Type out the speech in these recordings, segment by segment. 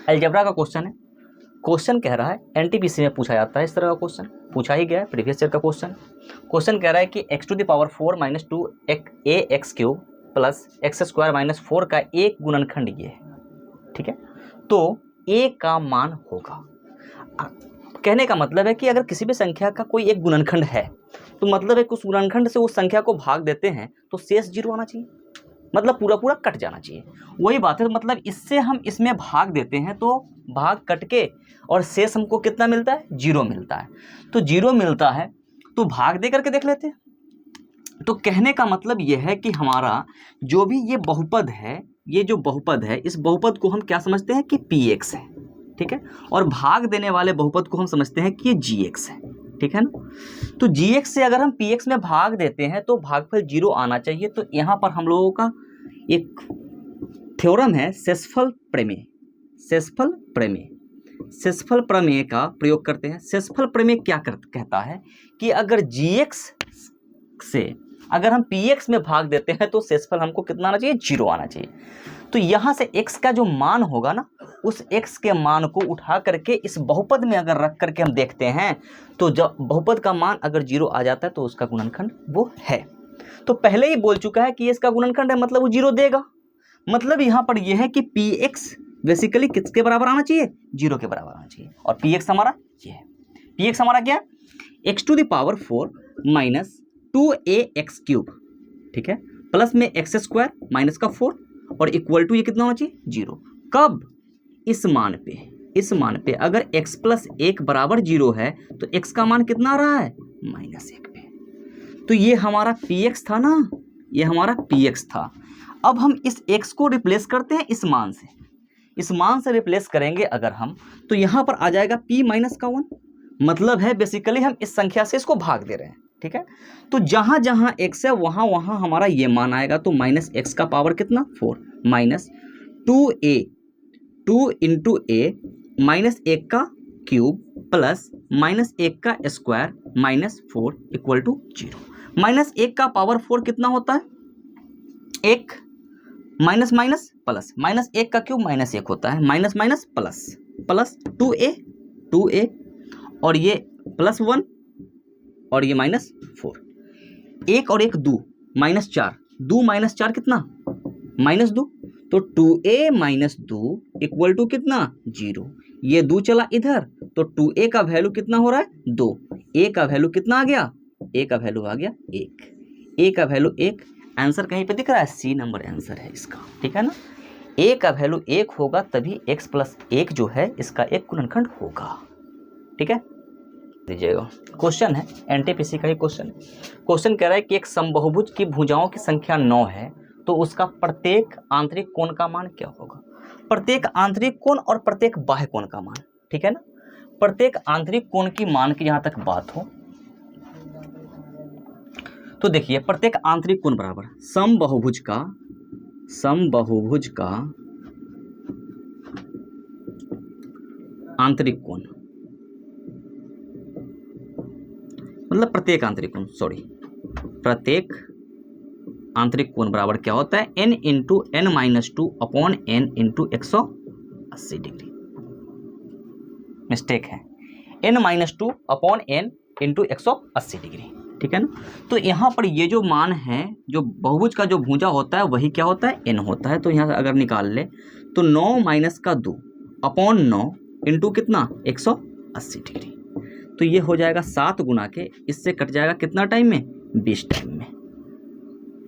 Algebra का question है। Question कह रहा है एनटीपीसी में पूछा जाता है इस तरह का क्वेश्चन, पूछा ही गया है प्रीवियस ईयर का क्वेश्चन। क्वेश्चन कह रहा है कि x⁴ - 2 ax³ प्लस x² - 4 का एक गुणनखंड ये है, ठीक है। तो a का मान होगा, कहने का मतलब है कि अगर किसी भी संख्या का कोई एक गुणनखंड है तो मतलब है कि उस गुणनखंड से उस संख्या को भाग देते हैं तो शेष 0 आना चाहिए, मतलब पूरा पूरा कट जाना चाहिए। वही बात है, तो मतलब इससे हम इसमें भाग देते हैं तो भाग कट के और शेष हमको कितना मिलता है, 0 मिलता है। तो 0 मिलता है तो भाग दे करके देख लेते हैं। तो कहने का मतलब यह है कि हमारा जो भी ये बहुपद है, ये जो बहुपद है, इस बहुपद को हम क्या समझते हैं कि px है, ठीक है। और भाग देने वाले बहुपद को हम समझते हैं कि ये gx है, ठीक है ना। तो gx से अगर हम px में भाग देते हैं तो भागफल 0 आना चाहिए। तो यहाँ पर हम लोगों का एक थ्योरम है शेषफल प्रमेय, शेषफल प्रमेय का प्रयोग करते हैं। शेषफल प्रमेय क्या कहता है कि अगर gx से अगर हम px में भाग देते हैं तो शेषफल हमको कितना आना चाहिए, 0 आना चाहिए। तो यहाँ से x का जो मान होगा ना, उस x के मान को उठा करके इस बहुपद में अगर रख करके हम देखते हैं तो जब बहुपद का मान अगर 0 आ जाता है तो उसका गुणनखंड वो है। तो पहले ही बोल चुका है कि इसका गुणनखंड है, मतलब वो 0 देगा। मतलब यहाँ पर यह है कि px बेसिकली किसके बराबर आना चाहिए, 0 के बराबर आना चाहिए। और px हमारा ये है, px हमारा क्या है, x⁴ - 2ax³, ठीक है, प्लस में x² माइनस का 4 और इक्वल टू ये कितना होना चाहिए, 0। कब, इस मान पे अगर x + 1 बराबर 0 है तो x का मान कितना आ रहा है, -1 पे। तो ये हमारा px था ना, ये हमारा px था। अब हम इस x को रिप्लेस करते हैं इस मान से, इस मान से रिप्लेस करेंगे अगर हम, तो यहाँ पर आ जाएगा p - 1, मतलब है बेसिकली हम इस संख्या से इसको भाग दे रहे हैं, ठीक है। तो जहाँ जहाँ x है वहाँ वहाँ हमारा ये मान आएगा। तो -x का पावर कितना, 4 - 2a 2 × a -1 का क्यूब प्लस -1 का स्क्वायर -4 इक्वल टू 0। -1 का पावर 4 कितना होता है, 1 माइनस माइनस प्लस, -1 का क्यूब -1 होता है, minus minus plus, plus 2a और ये +1 और ये -4, 1 और 1 2, -4, 2 - 4 कितना, -2। तो 2a - 2 इक्वल टू कितना, 0। ये 2 चला इधर तो 2a का वैल्यू कितना हो रहा है, 2। a का वैल्यू कितना आ गया, a का वैल्यू आ गया 1, a का वैल्यू 1। आंसर कहीं पे दिख रहा है, सी नंबर आंसर है इसका, ठीक है ना। a का वैल्यू 1 होगा तभी x + 1 जो है इसका एक गुणनखंड होगा, ठीक है। दीजिएगा, क्वेश्चन है एनटीपीसी का ही क्वेश्चन है। क्वेश्चन कह रहा है कि एक समबाहुभुज की भुजाओं की संख्या 9 है तो उसका प्रत्येक आंतरिक कोण का मान क्या होगा। प्रत्येक आंतरिक कोण और प्रत्येक बाह्य कोण का मान, ठीक है ना। प्रत्येक आंतरिक कोण की मान की जहां तक बात हो तो देखिए, प्रत्येक आंतरिक कोण बराबर समबाहुभुज का आंतरिक कोण, मतलब प्रत्येक आंतरिक कोण बराबर क्या होता है, n × n - 2 upon n × 180 degree. Mistake है, n - 2 अपॉन n × 180 डिग्री, ठीक है ना। तो यहाँ पर ये जो मान है, जो बहुभुज का जो भुजा होता है वही क्या होता है, n होता है। तो यहाँ से अगर निकाल ले तो 9 - का 2 अपॉन 9 इंटू कितना, 180 डिग्री। तो ये हो जाएगा 7 गुना के, इससे कट जाएगा कितना टाइम में, 20 टाइम में,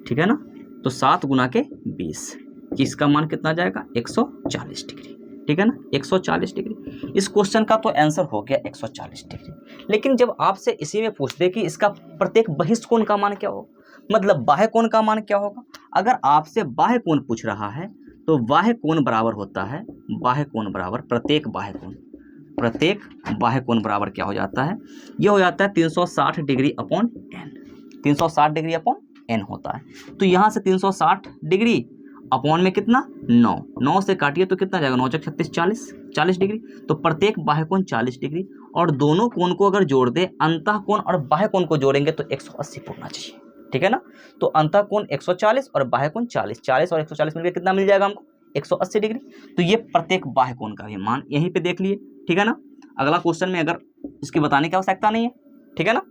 ठीक है ना। तो 7 गुना के 20, इसका मान कितना जाएगा, 140 डिग्री, ठीक है ना, 140 डिग्री। इस क्वेश्चन का तो आंसर हो गया 140 डिग्री। लेकिन जब आपसे इसी में पूछ दे कि इसका प्रत्येक बहिष्ठ कोण का मान क्या होगा, मतलब बाह्य कोण का मान क्या होगा। अगर आपसे बाह्य कोण पूछ रहा है तो बाह्य कोण बराबर होता है, बाह्य कोण बराबर प्रत्येक बाह्य कोण बराबर क्या हो जाता है, ये हो जाता है 360 degree upon n, 360 degree upon n होता है। तो यहाँ से 360 डिग्री अपॉन में कितना, 9 से काटिए तो कितना जाएगा, 9 × 36 40 डिग्री। तो प्रत्येक बाह्य कोण 40 डिग्री और दोनों कोण को अगर जोड़ दे, अंतः कोण और बाह्य कोण को जोड़ेंगे तो 180 होना चाहिए, ठीक है ना। तो अंतः कोण 140 और बाह्य कोण 40, 40 और 140 मिलकर कितना मिल जाएगा हमको, 180 डिग्री। तो ये प्रत्येक बाह्य कोण का भी मान यहीं पे देख लिए, ठीक है ना। अगला क्वेश्चन में अगर इसकी बताने की आवश्यकता नहीं है, ठीक है ना।